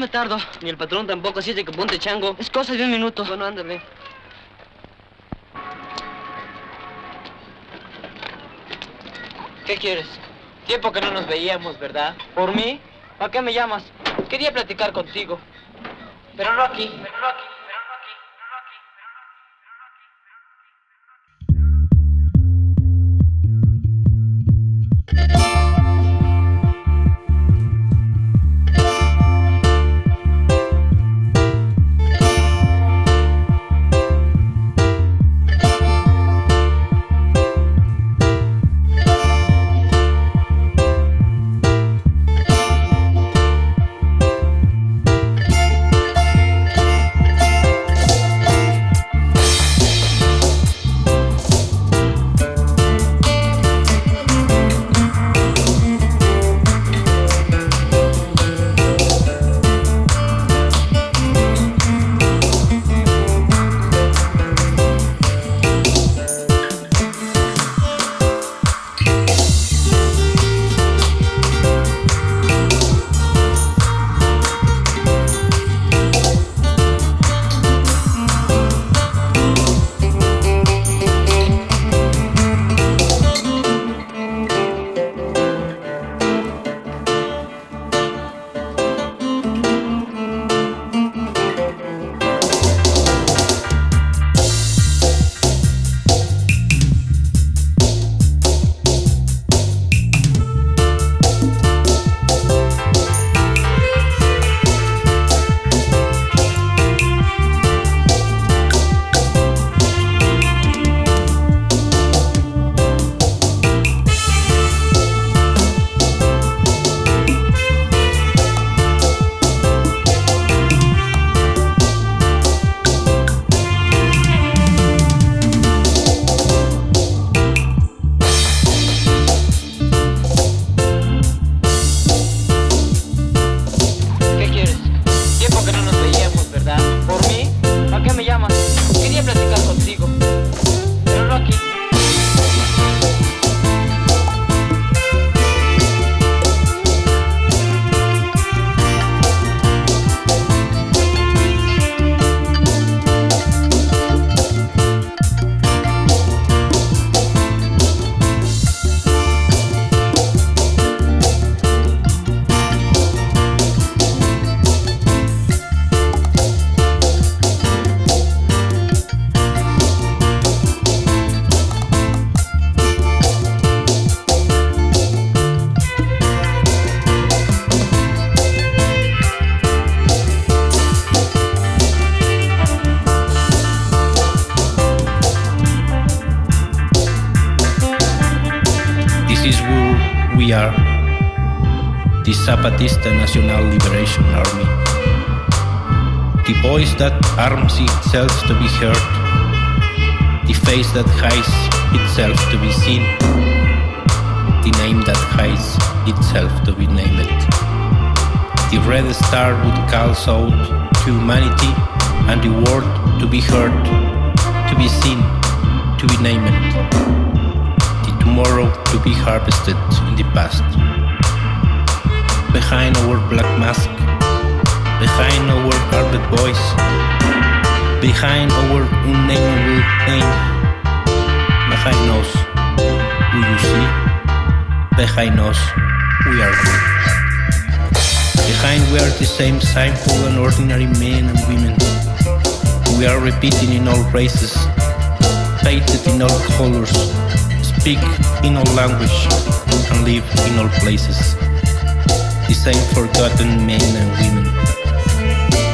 me tardo. Ni el patrón tampoco, así es de que ponte chango. Es cosa de un minuto. Bueno, ándale. ¿Qué quieres? Tiempo que no nos veíamos, ¿verdad? ¿Por mí? ¿Para qué me llamas? Quería platicar contigo. Pero no aquí. We are the Zapatista National Liberation Army, the voice that arms itself to be heard, the face that hides itself to be seen, the name that hides itself to be named. The red star would call out to humanity and the world to be heard, to be seen, to be named. Tomorrow to be harvested in the past. Behind our black mask, behind our garbage voice, behind our unnameable name, behind us, who you see, behind us, we are we. Behind we are the same simple and ordinary men and women. We are repeating in all races, painted in all colors, speak in all language and live in all places. The same forgotten men and women,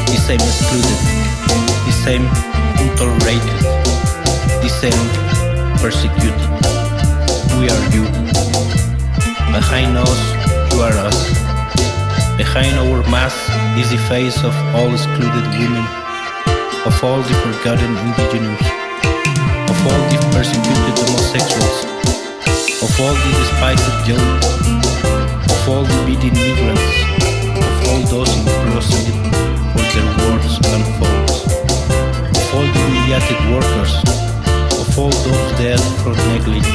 the same excluded, the same intolerated, the same persecuted. We are you. Behind us, you are us. Behind our mask is the face of all excluded women, of all the forgotten indigenous, of all the persecuted homosexuals, of all the despised young, of all the beaten migrants, of all those imprisoned for their words and faults, of all the humiliated workers, of all those dead for neglect,